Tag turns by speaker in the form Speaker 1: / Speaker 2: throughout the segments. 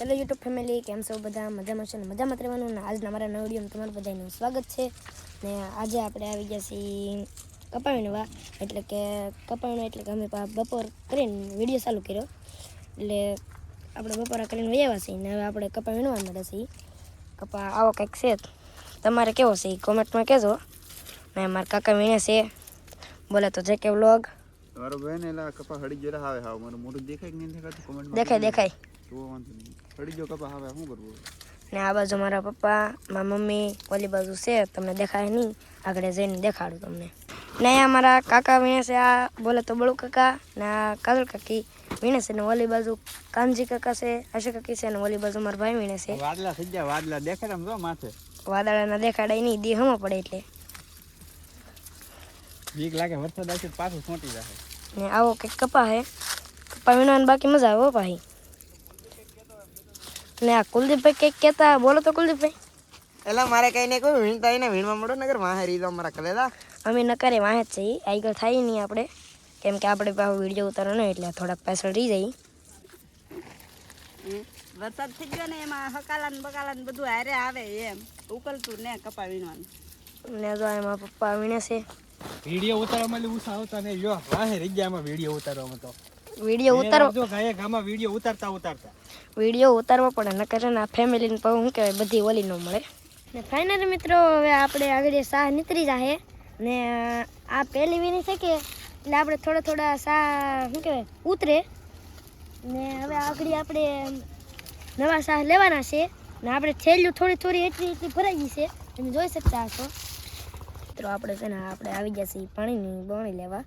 Speaker 1: Hello YouTube family, કેમ છો બધા? મજામાં છે ને? મજામાં રહેવાનું ને. આજના મારા નવા વિડીયોમાં તમારું બધાનું સ્વાગત છે ને. આજે આપણે આવી ગયા છીએ કપાવીણવા, એટલે કે કપાવીણવા એટલે કે અમે બપોર કરીને વિડીયો ચાલુ કર્યો, એટલે આપણે બપોરા કરીને વૈયા છીએ ને હવે આપણે કપા વીણવા મળે છે. કપા આવો કંઈક છે, તમારે કેવો છે એ કોમેન્ટમાં કહેજો ને. મારા કાકા વીણે છે, બોલે તો જે કે વ્લોગ
Speaker 2: તમારો બેન એલા કપા હડી ગયો આવે હાવ મારું મોઢું દેખાય કે નહીં દેખાતું કોમેન્ટમાં
Speaker 1: દેખાય
Speaker 2: તો વાંધો નહીં. હડી ગયો કપા આવે શું કરવું
Speaker 1: ને. આ બાજુ મારા પપ્પા, મારા મમ્મી, ઓલી બાજુ છે, તમને દેખાય નહીં, આગળ જઈને દેખાડું તમને. ને અહીંયા મારા કાકા વીણે છે, આ બોલે તો બળુ કાકા ને આ કાજલ કાકી વીણે છે ને. ઓલી બાજુ કાનજી કાકા છે, આશા કાકી છે ને ઓલી બાજુ મારા ભાઈ વીણે છે.
Speaker 2: વાદળા થઈ ગયા, વાદળા દેખાય આમ જો માથે.
Speaker 1: વાદળાના દેખાડાય નહીં, દી હમો પડે એટલે
Speaker 2: બીક લાગે વરસાદ આવશે પાછું છોટી જશે.
Speaker 1: ને આવો કંઈક કપા હે, કપા વીણવાની બાકી મજા આવે ભાઈ. ને આ કુલદીપભાઈ કંઈક કહેતા, બોલો તો કુલદીપભાઈ.
Speaker 3: એલા મારે કઈ નહીં કોઈ વીણતા ને વીણવા મળો નગર વાહે રીતો અમારા કલેલા
Speaker 1: અમે નકારે વાહે જ છે, આગળ થાય નહીં આપણે, કેમ કે આપણે પાછો વિડીયો ઉતારવાનો એટલે થોડાક પાછળ રહી જાય.
Speaker 4: વરસાદ થઈ ગયો ને એમાં હકાલા ને બકાલા ને બધું હારે આવે એમ ઉકલતું ને કપા વીણવાનું.
Speaker 1: ને જો એમાં પપ્પા વીણે છે.
Speaker 5: વિડિયો ઉતારવામાં ઉષા આવતા ને જો વાહે રહી ગયા આમાં વિડિયો ઉતારવામાં. તો
Speaker 1: વિડીયો ઉતારવો,
Speaker 5: જો ગાયે ગામમાં વિડિયો ઉતારતા
Speaker 1: વિડીયો ઉતારવો પડે, નકર ને આ ફેમિલીને પણ શું કહેવાય બધી ઓલી ન મળે. ને ફાઇનલી મિત્રો હવે આપણે આગળ શાહ નીકળી જાહે ને. આ પહેલી વીણી છે કે એટલે આપણે થોડા શાહ શું કહેવાય ઉતરે ને. હવે આગળ આપણે નવા શાહ લેવાના છે ને. આપણે થેલીઓ થોડી એટલી ભરાઈ ગઈ છે, તમે જોઈ શકતા હશો મિત્રો. આપણે છે ને આપણે આવી ગયા છીએ પાણીની બોણી લેવા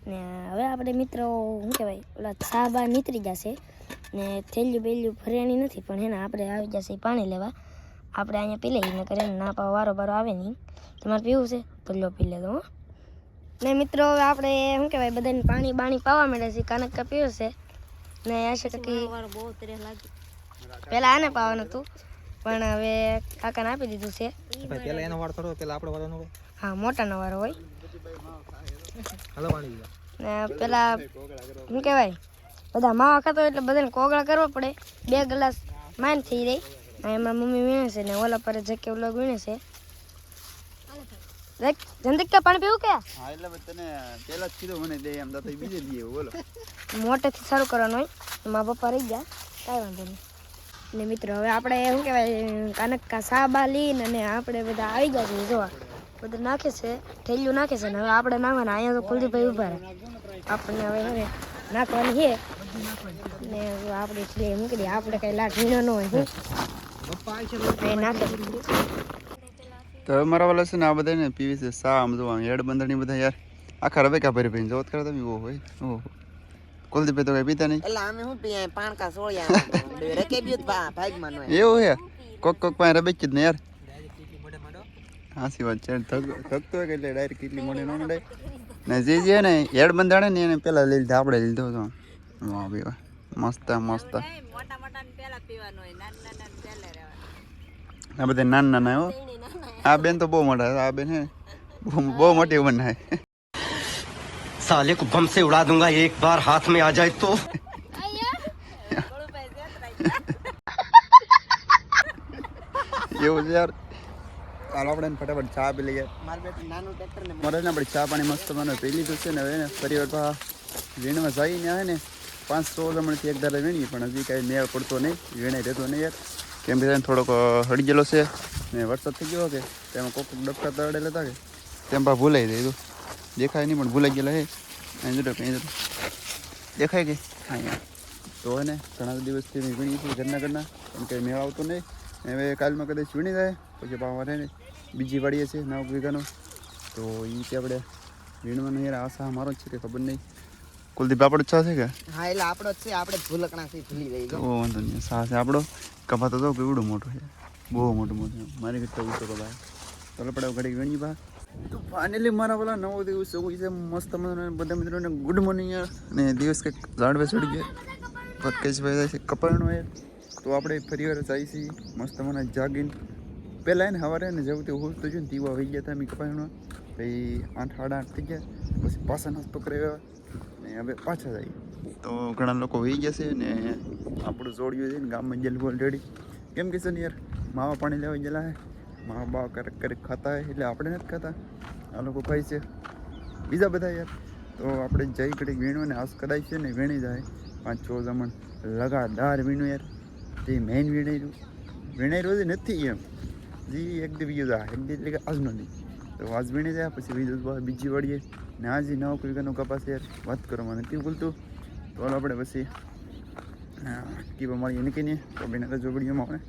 Speaker 1: ને. હવે આપણે મિત્રો શું કહેવાય ઓલા શાહ બહાર નીકળી જશે ને. થેલીયું બેલિયું ભરેણી નથી, પણ એને આપણે આવી જશે પાણી લેવા. આપણે અહીંયા પી લઈએ, કરે ના પાવ વારો બારો આવે નહીં. તમારે પીવું છે તો લો પી લેજો હો. ને મિત્રો હવે આપણે શું કહેવાય બધાને પાણી પાવા મળે છે. કાનકા પીવું છે ને આશા કાકી પહેલાં આને પાવાનું હતું, પણ હવે કાકાને આપી દીધું છે.
Speaker 5: પેલા એનો વાર થોડો પેલા આપણો વાળો હોય.
Speaker 1: હા, મોટાનો વારો હોય
Speaker 5: હાલો પાણી
Speaker 1: ને. પેલા શું કહેવાય બધા માવા ખાતો એટલે બધાને કોગળા કરવા પડે. 2 ગ્લાસ માન થઈ રહી. એમાં મમ્મી વીણે છે ને ઓલા પર જે કે વ્લોગ વીણે છે. જંદિકા પાણી પીવું કે?
Speaker 2: હા એટલે તને પેલા જ કીધું મને દે એમ તો બીજે દઈએ બોલો.
Speaker 1: મોટેથી શરૂ કરવાનું હોય. મારા પપ્પા રહી ગયા, કાંઈ વાંધો નહીં. ને મિત્રો હવે આપણે શું કહેવાય કાનકા સાબા લઈને અને આપણે બધા આવી ગયા છીએ. જોવા બધું નાખે છે, થેલીયું નાખે છે ને. હવે આપણે નાખવાના. અહીંયા તો કુલદીપભાઈ ઉભા રહે, આપણને હવે હવે નાખવાની છે ને. આપણે એટલે મૂકી દઈએ, આપણે કઈ લાટ વીણો ન હોય નાખે.
Speaker 2: તો હવે મારા વાલા છે ને આ બધા ને પીવી છે સા આમ જોવા હેડ બંધણી બધા યાર આખા રવે કા ભરી જોત કરે તમે. ઓહો ઓહો કુલદીપભાઈ તો કઈ પીતા નહીં.
Speaker 3: એટલે અમે શું પીએ પાણકા સોળિયા રકે બીત ભાગ માનો
Speaker 2: એવું હે કોક પાસે રબે જ ને યાર. હાસી વાત છે. થકતો હોય કે એટલે ડાયરેક્ટ કેટલી મોડી ન નડાય ને. જે ને હેડ બંધાણે ને એને પેલા લઈ લીધા, આપણે લીધો તો વાહ ભાઈ વાહ મસ્ત મસ્ત.
Speaker 4: મોટા મોટા ને પેલા પીવાનું હોય, નાના નાના પેલે રહેવાનું.
Speaker 2: આ બધા નાના હો. આ બેન તો બહુ મોટા, આ બેન હે બહુ મોટી ઉંમર ના હે.
Speaker 6: साले को बम से उड़ा दूंगा एक बार हाथ में आ जाए तो।
Speaker 2: એવું છે યાર. ચાલો આપણે ફટાફટ ચા પી લઈએ.
Speaker 3: નાનું ટ્રેક્ટર ને
Speaker 2: મારે ને આપણે ચા પાણી મસ્ત મને પી લીધું છે ને. હવે ને ફરી વાર વીણમાં જઈને આવે ને 500 જમણથી એક ધારે વીણીએ, પણ હજી કાંઈ મેળ પડતો નહીં, વીણાઈ રહેતો નહીં યાર. કેમ કે થોડોક હળી ગયેલો છે ને. વરસાદ થઈ ગયો કે તેમાં કોક ડબકા તળેલા હતા કે તેમ પા ભૂલાઈ દીધું. દેખાય નહીં પણ ભૂલાઈ ગયેલા હે. અહીં જો દેખાય કે અહીંયા તો હે ને ઘણા દિવસથી મેં વીણી છે ઘરના કેમ કે મેળ આવતો નહીં. હવે કાલમાં કદાચ વીણી જાય પછી પાવા ને બીજી વાડીએ છે 9 વીઘાનો, તો એ કે આપણે વીણવાનું યાર આશા અમારો જ છે કે ખબર નહીં. કુલદીપ આપણો છા છે કે?
Speaker 3: હા એટલે આપણો જ છે, આપણે ભૂલકણા થી ભૂલી ગઈ.
Speaker 2: ઓ વાંધો નહીં, સા છે આપણો. કપા તો કેવડો મોટો છે, બહુ મોટો મારી કરતા ઊંચો કપા. ચાલો પડે ઘડી વીણી બા. તો ફાઇનલી મારા પેલા નવો દિવસ એવું છે મસ્ત મજાનો. બધા મિત્રોને ગુડ મોર્નિંગ યાર. ને દિવસ કંઈક ઝાડવે ચડી ગયા પકેશભાઈ જાય છે કપાણો યાર. તો આપણે ફરી વાર જાય છીએ મસ્ત મને જાગીને. પહેલાં એને સવારે ને જવું તે હોતું છે ને દીવા વહી ગયા હતા અમે કપાણમાં. પછી 8 સાડા 8 થઈ ગયા, પછી પાછા નાસ્તો કર્યો ને હવે પાછા જઈએ. તો ઘણા લોકો હોઈ જશે ને આપણું જોડ્યું છે ને ગામમાં જેલું ઓલરેડી કેમ કે છે ને યાર માવા પાણી લેવા ગયેલા હે માવા બાવા ક્યારેક ક્યારેક ખાતા હોય એટલે આપણે નથી ખાતા આ લોકો ખાય છે બીજા બધા યાર તો આપણે જઈ કડીક વીણો ને આસ કદાચ છે ને વીણી જાય 5-6 જમણ લગાતાર વીણું યાર તે મેઇન વીણાઈ રોજ નથી એમ જે એક દી બીજો જાય એક દી એટલે કે આજનો દી તો આજ વીણી જાય પછી બીજી વાળીએ ને આજે નવો કુલકાનો કપાસ યાર વાત કરવામાં નથી બોલતું તો આપણે પછી કીવા મળીએ નીકળીએ તો બેના જોગડીઓમાં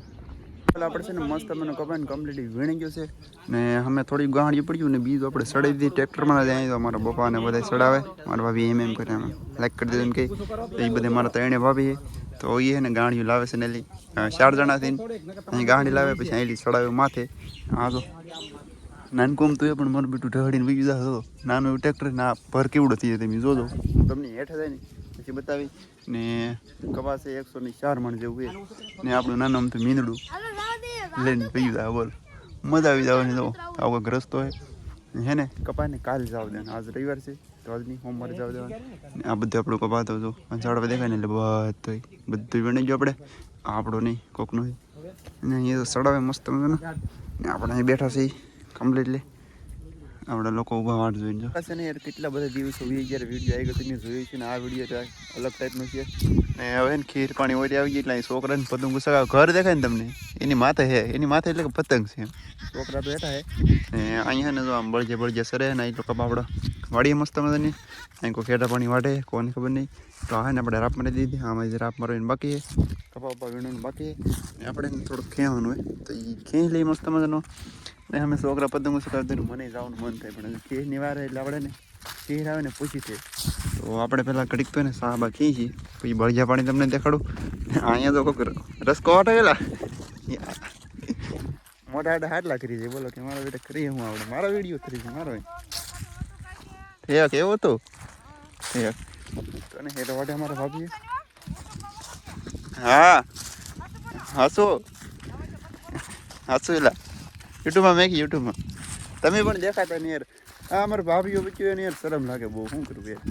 Speaker 2: આપણે છે ને મસ્ત મને કપાઈને કમ્પ્લીટ વીણી ગયો છે ને અમે થોડી ગાંડી પડ્યું ને બીજું આપણે સડાવી દીધી ટ્રેક્ટરમાં જાય તો મારા પપ્પાને બધા સડાવે મારા ભાભી એમ કરે એમ લાઈક કરી દીધું એમ કે એ બધે મારા ત્રણે ભાભી તો એ ને ગાંડીઓ લાવે છે ને એલી 4 જણા થઈને અહીં ગાંડી લાવે પછી અહીંથી સડાવે માથે હા તો નાનકુમ તો એ પણ મારું બેટું ઢહડીને વીગી જતો નાનું એવું ટ્રેક્ટર ના ભર કેવડો થઈ જાય તમે જોજો હું તમને હેઠે જાય ને પછી બતાવી ને કપાસે 104 મણ જેવું છે ને આપણું નાનું આમ તો મીંદડું લઈને પીયું જાય બોલ મજા આવી જવાની તો આવો કંઈક રસ્તો હે ને કપાને કાલ જાવ દે આજ રવિવાર છે તો આજની સોમવારે જાવ દેવાનું ને આ બધું આપણું કપાતો જો ઝાડવા દેખાય ને એટલે બધું વીણી ગયો આપણે આપણો નહીં કોકનો ને અહીંયા તો સડાવે મસ્ત ને આપણે અહીં બેઠા છીએ કમ્પ્લીટલી આપણા લોકો ઊભા વાટ જોઈને છે ને યાર કેટલા બધા દિવસો જ્યારે વિડીયો આવી ગયો તમે જોયું છે ને આ વિડીયો અલગ ટાઈપનો છે ને હવે ને ખીર પાણી ઓરી આવી ગઈ એટલે અહીં છોકરાને પતંગ સગાવે ઘર દેખાય ને તમને એની માથે એટલે કે પતંગ છે છોકરા તો હેઠા હે ને અહીંયા ને જો આમ બળજે સરે ને એ લોકો આપણા વાડીએ મસ્ત મજાની અહીં કોઈ ખેડા પાણી વાટે કોને ખબર નહીં તો આ ને આપણે રાપ મારી દીધી આમાં જે રાપ મારવાની બાકી છે કપા વીણવાનું બાકી છે આપણે થોડુંક ખેવાનું હોય તો એ ખેંચ લઈ મસ્ત મજાનો ને અમે છોકરા પતંગો સુકાવતા મને જવાનું મન થાય પણ ખેની વાર એટલે આપણે ને ખેર આવે ને પૂછી છે તો આપણે પહેલાં કડીક તો ને સાબા ખેંચી પછી બળજા પાણી તમને દેખાડું અહીંયા તો કોઈક રસકો હટાવેલા મોટા આડા હાટલા કરી છે બોલો કે મારા બેટા કરી હું આવડે મારા વિડીયો કરી છે મારો કેવો હતો તને હેઠ વાટે અમારા ભાભીએ હા હાસો એલા યુટ્યુબમાં તમે પણ દેખાતા ને યાર આ અમારા ભાભીઓ બચ્યું ને યાર શરમ લાગે બહુ શું કરું યાર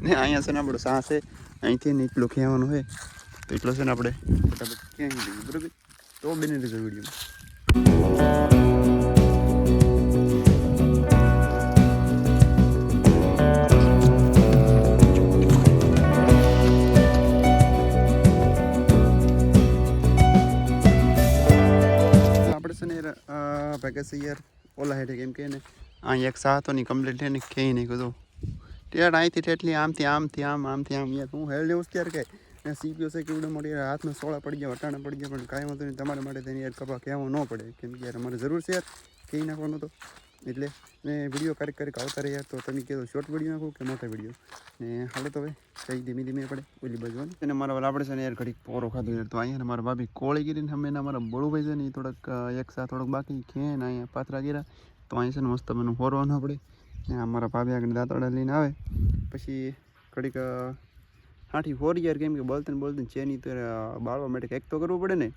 Speaker 2: ને અહીંયા છે ને આપણો સાહ છે અહીંથી ને એટલું ખેવાનું હોય તો એટલો છે ને આપણે ફટાફટ ક્યાંય લઈએ બરાબર તો બની રહેજો વિડીયોમાં ભાગે છે યાર ઓલા હેઠે કેમ કે ને અહીં એક સાતો ની કમ્પ્લીટ છે ને ક્યાંય નહીં કીધું ટેટ અહીંથી ઠેઠલી આમથી આમ યાર હું હેલ લેવું ત્યારે કહે ને સીપીઓ છે કેવડે મોટી હાથમાં સોળા પડી ગયા વટાણા પડી ગયા પણ કાંઈ વાંધો નહીં તમારા માટે તેને યાર કપા કહેવો ન પડે કેમ કે યાર અમારે જરૂર છે યાર કહી નાખવાનો તો એટલે ને વિડીયો ક્યારેક આવતા રહે યાર તો તમે કહેતો શોર્ટ વિડીયો નાખો કે મોટા વિડીયો ને હાલો તો ભાઈ કઈ ધીમે આપણે ઓલી બાજુ અને મારા આપણે છે ને યાર ઘડીક પોરો ખાધો યાર તો અહીંયા મારા ભાભી કોળી ગીરીને અમે મારા બળુભાઈ છે ને થોડાક એક સાથે થોડોક બાકી ખેન અહીંયા પાથરા ગીરા તો અહીં છે ને મસ્ત મને હોરવાનું આપણે ને અમારા ભાભી આગળ દાંતડા લઈને આવે પછી ઘડીક હાથી હોરી યાર કેમ કે બોલતે ચેની તો બાળવા માટે કંઈક તો કરવું પડે ને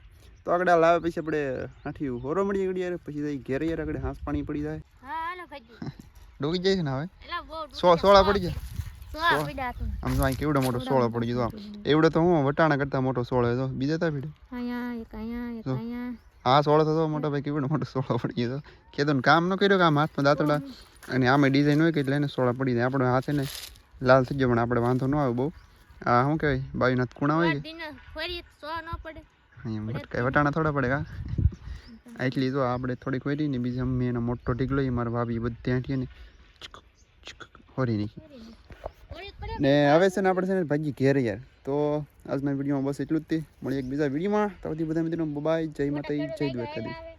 Speaker 2: તો આગળ લાવે પછી આપણે હાથી હોરો મળી ગઈ યાર પછી ઘેરે યાર આગળ હાંસ પાણી પડી જાય ડોગી જાય છે ને હવે સોળા પડી જાય આમ તો અહીં કેવડો મોટો સોળો પડી ગયો એવડો તો હું વટાણા કરતા મોટો સોળો હતો બીજા તા ભીડે હા સોળો થતો મોટો ભાઈ કેવડો મોટો સોળો પડી ગયો કહેતો ને કામ ન કર્યો કે આમ હાથમાં દાંતડા અને આમાં ડિઝાઇન હોય કે એટલે એને સોળા પડી જાય આપણે હાથે ને લાલ થઈ જાય પણ આપણે વાંધો ન આવે બહુ આ શું કહેવાય બાવીના ખૂણા હોય કે અહીંયા કઈ વટાણા થોડા પડે કા એટલી તો આપણે થોડીક હોય ને બીજી અમે એનો મોટો ઢીકલો મારા ભાભી બધી ત્યાંથી ને હોરી નહીં ને હવે છે ને આપણે છે ને ભાજી ઘેરે યાર તો આજના વિડીયોમાં બસ એટલું જ તે મળીએ એક બીજા વિડીયોમાં તો બધા મિત્રો બાય જય માતા જય દ્વારકાધીશ.